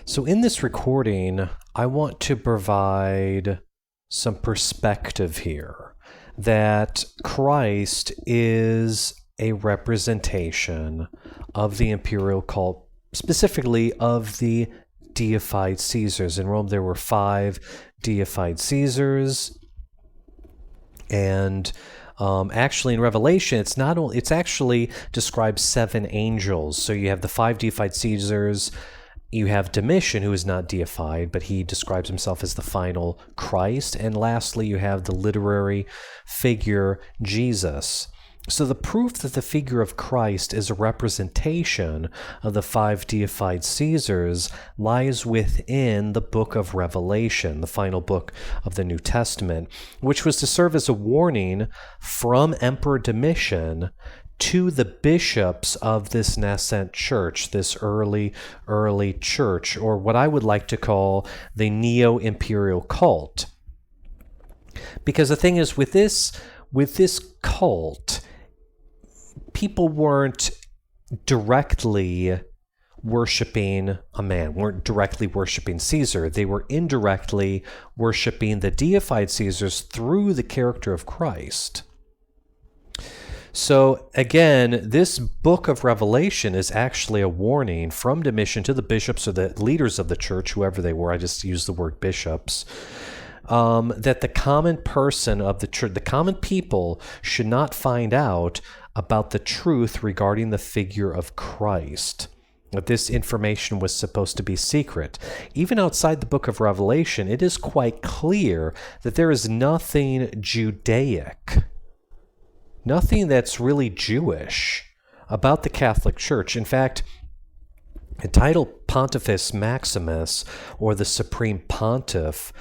So in this recording, I want to provide some perspective here that Christ is a representation of the imperial cult, specifically of the deified Caesars. In Rome, there were 5 deified Caesars, and actually in Revelation, it's actually describes 7 angels. So you have the 5 deified Caesars. You have Domitian, who is not deified, but he describes himself as the final Christ. And lastly, you have the literary figure Jesus. So the proof that the figure of Christ is a representation of the 5 deified Caesars lies within the book of Revelation, the final book of the New Testament, which was to serve as a warning from Emperor Domitian to the bishops of this nascent church, this early church, or what I would like to call the Neo-Imperial cult. Because the thing is, with this cult, people weren't directly worshiping a man, weren't directly worshiping Caesar. They were indirectly worshiping the deified Caesars through the character of Christ. So again, this book of Revelation is actually a warning from Domitian to the bishops or the leaders of the church, whoever they were. I just use the word bishops. That the common person of the church, the common people, should not find out about the truth regarding the figure of Christ. That this information was supposed to be secret. Even outside the book of Revelation, it is quite clear that there is nothing Judaic, nothing that's really Jewish about the Catholic Church. In fact, the title Pontifex Maximus, or the Supreme Pontiff,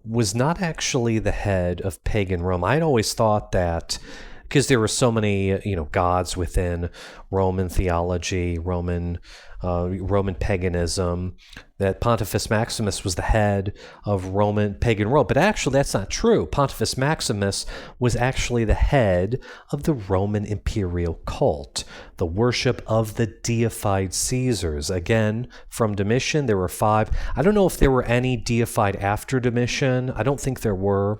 was not actually the head of pagan Rome. I'd always thought that, because there were so many, gods within Roman theology, Roman paganism, that Pontifex Maximus was the head of Roman pagan Rome. But actually, that's not true. Pontifex Maximus was actually the head of the Roman imperial cult, the worship of the deified Caesars. Again, from Domitian, there were 5. I don't know if there were any deified after Domitian. I don't think there were.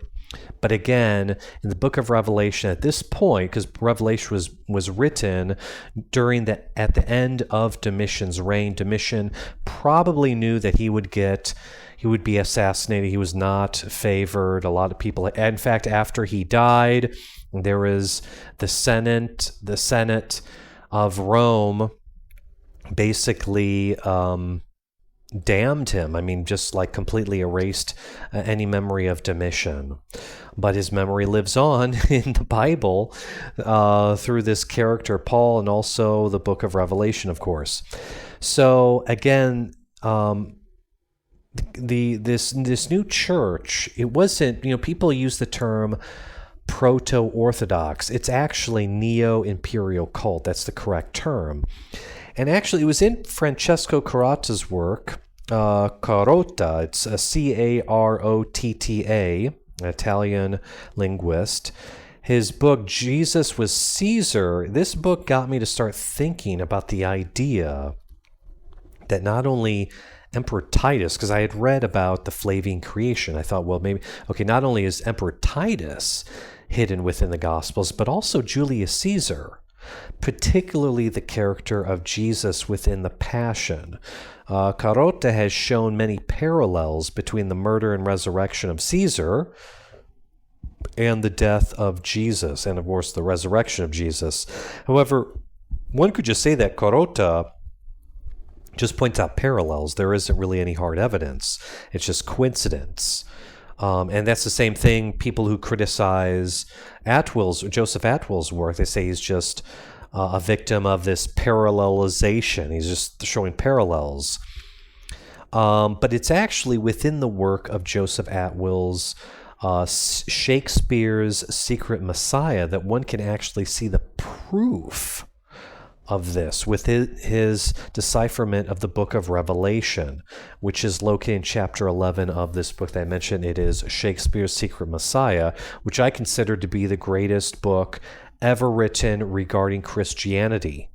But again, in the book of Revelation, at this point, because Revelation was written at the end of Domitian's reign, Domitian probably knew that he would be assassinated. He was not favored. A lot of people, in fact, after he died, there was the Senate of Rome basically damned him. I mean, just like completely erased any memory of Domitian. But his memory lives on in the Bible through this character, Paul, and also the book of Revelation, of course. So again, this new church, it wasn't, people use the term proto-Orthodox. It's actually Neo-Imperial cult. That's the correct term. And actually, it was in Francesco Carotta's work, Carotta. It's a Carotta, an Italian linguist. His book, Jesus Was Caesar, this book got me to start thinking about the idea that not only Emperor Titus, because I had read about the Flavian creation, I thought, well, maybe, okay, not only is Emperor Titus hidden within the Gospels, but also Julius Caesar, particularly the character of Jesus within the Passion. Carotta has shown many parallels between the murder and resurrection of Caesar and the death of Jesus, and of course the resurrection of Jesus. However, one could just say that Carotta just points out parallels. There isn't really any hard evidence. It's just coincidence. And that's the same thing people who criticize Joseph Atwill's work, they say he's just a victim of this parallelization. He's just showing parallels. But it's actually within the work of Joseph Atwill's Shakespeare's Secret Messiah that one can actually see the proof of this with his decipherment of the book of Revelation, which is located in chapter 11 of this book that I mentioned. It is Shakespeare's Secret Messiah, which I consider to be the greatest book ever written regarding Christianity.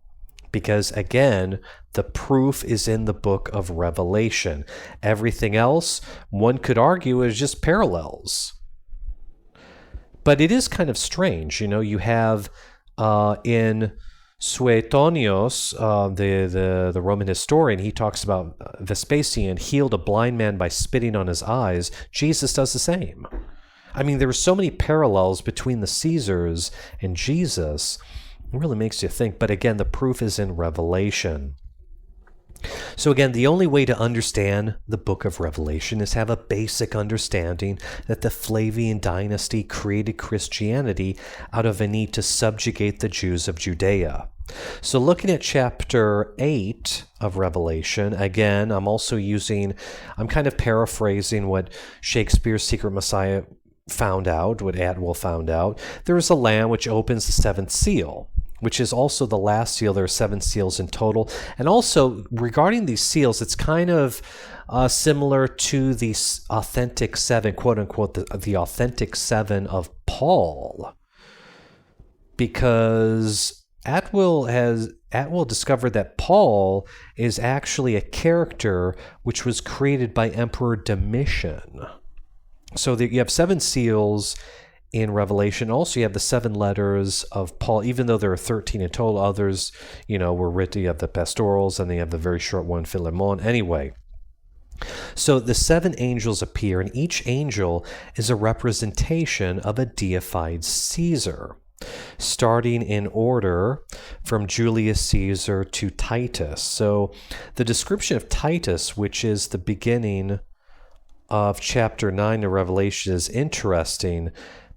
Because again, the proof is in the book of Revelation. Everything else, one could argue, is just parallels. But it is kind of strange. You have in Suetonius, the Roman historian, he talks about Vespasian healed a blind man by spitting on his eyes. Jesus does the same. I mean, there are so many parallels between the Caesars and Jesus. It really makes you think. But again, the proof is in Revelation. So again, the only way to understand the book of Revelation is have a basic understanding that the Flavian dynasty created Christianity out of a need to subjugate the Jews of Judea. So looking at chapter 8 of Revelation, again, I'm kind of paraphrasing what Shakespeare's Secret Messiah found out, what Atwill found out. There is a lamb which opens the seventh seal, which is also the last seal. There are 7 seals in total. And also, regarding these seals, it's kind of similar to the authentic 7, quote-unquote, the authentic 7 of Paul. Because Atwill discovered that Paul is actually a character which was created by Emperor Domitian. So you have 7 seals in Revelation. Also, you have the 7 letters of Paul, even though there are 13 in total. Others, were written. You have the pastorals, and then you have the very short one, Philemon. Anyway, so the 7 angels appear, and each angel is a representation of a deified Caesar, starting in order from Julius Caesar to Titus. So the description of Titus, which is the beginning of chapter 9 of Revelation, is interesting,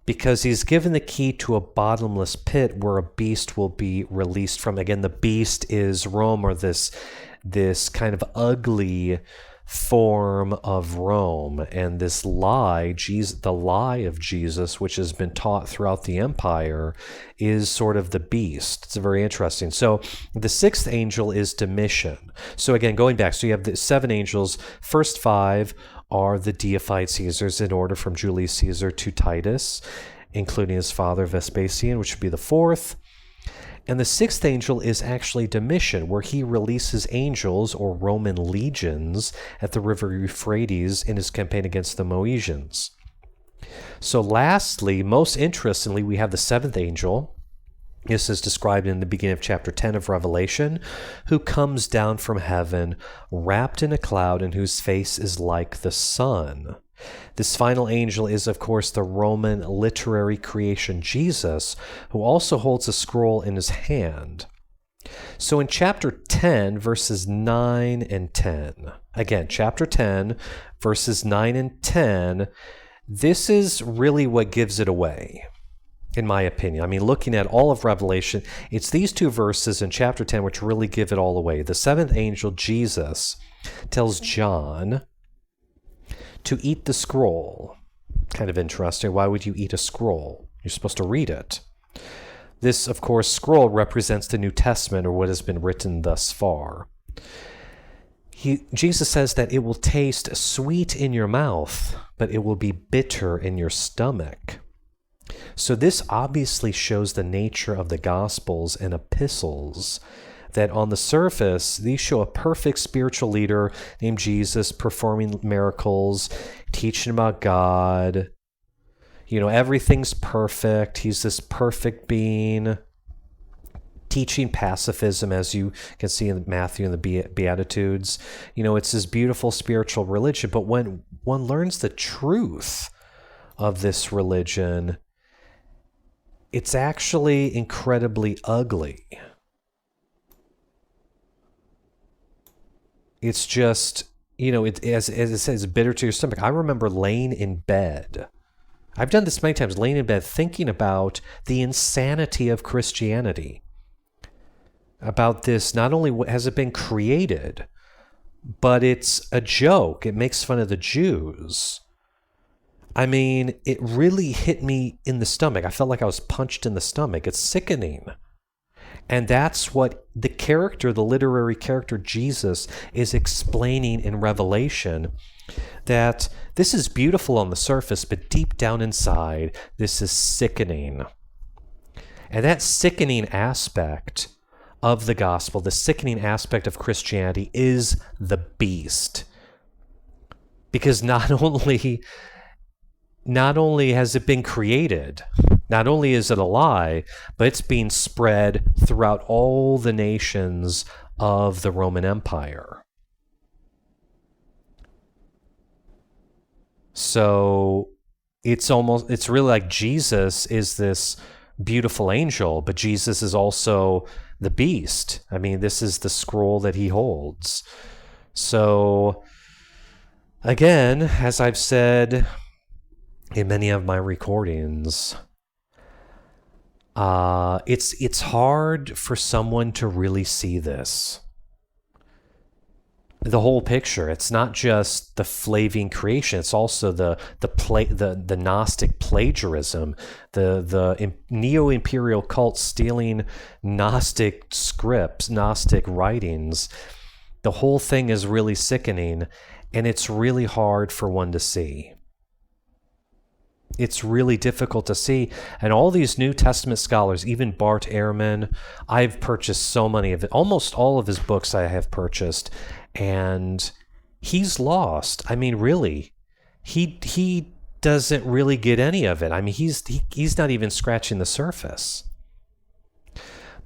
because he's given the key to a bottomless pit where a beast will be released from. Again, the beast is Rome, or this kind of ugly form of Rome. And this lie, the lie of Jesus, which has been taught throughout the empire, is sort of the beast. It's very interesting. So the 6th angel is Domitian. So again, going back, so you have the 7 angels. First 5 are the deified Caesars in order from Julius Caesar to Titus, including his father Vespasian, which would be the 4th. And the 6th angel is actually Domitian, where he releases angels or Roman legions at the river Euphrates in his campaign against the Moesians. So lastly, most interestingly, we have the 7th angel. This is described in the beginning of chapter 10 of Revelation, who comes down from heaven, wrapped in a cloud, and whose face is like the sun. This final angel is, of course, the Roman literary creation Jesus, who also holds a scroll in his hand. So in chapter 10, verses 9 and 10, again, chapter 10, verses 9 and 10, this is really what gives it away, in my opinion. I mean, looking at all of Revelation, it's these 2 verses in chapter 10 which really give it all away. The 7th angel, Jesus, tells John to eat the scroll. Kind of interesting. Why would you eat a scroll? You're supposed to read it. This, of course, scroll represents the New Testament, or what has been written thus far. Jesus says that it will taste sweet in your mouth, but it will be bitter in your stomach. So this obviously shows the nature of the Gospels and epistles, that on the surface, these show a perfect spiritual leader named Jesus performing miracles, teaching about God. Everything's perfect. He's this perfect being, teaching pacifism, as you can see in Matthew and the Beatitudes. It's this beautiful spiritual religion. But when one learns the truth of this religion, it's actually incredibly ugly. It's just, as it says, bitter to your stomach. I remember laying in bed. I've done this many times, laying in bed thinking about the insanity of Christianity. About this, not only has it been created, but it's a joke. It makes fun of the Jews. I mean, it really hit me in the stomach. I felt like I was punched in the stomach. It's sickening. And that's what the literary character Jesus, is explaining in Revelation, that this is beautiful on the surface, but deep down inside, this is sickening. And that sickening aspect of the gospel, the sickening aspect of Christianity, is the beast. Because not only has it been created, not only is it a lie, but it's being spread throughout all the nations of the Roman Empire. So it's really like Jesus is this beautiful angel, but Jesus is also the beast. I mean, this is the scroll that he holds. So again, as I've said in many of my recordings, it's hard for someone to really see this. The whole picture. It's not just the Flavian creation. It's also the Gnostic plagiarism, the Neo-Imperial cult stealing Gnostic scripts, Gnostic writings. The whole thing is really sickening, and it's really hard for one to see. It's really difficult to see. And all these New Testament scholars, even Bart Ehrman, I've purchased so many of it. Almost all of his books I have purchased. And he's lost. I mean, really, he doesn't really get any of it. I mean, he's not even scratching the surface.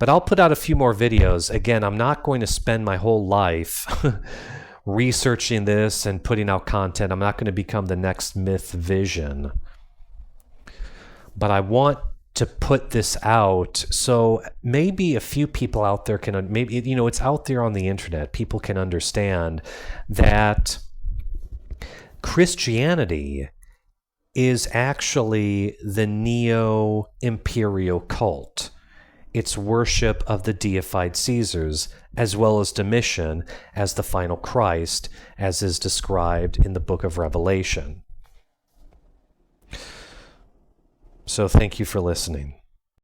But I'll put out a few more videos. Again, I'm not going to spend my whole life researching this and putting out content. I'm not going to become the next Myth Vision. But I want to put this out so maybe a few people out there can, maybe, it's out there on the internet. People can understand that Christianity is actually the Neo-Imperial cult. It's worship of the deified Caesars, as well as Domitian as the final Christ, as is described in the book of Revelation. So thank you for listening.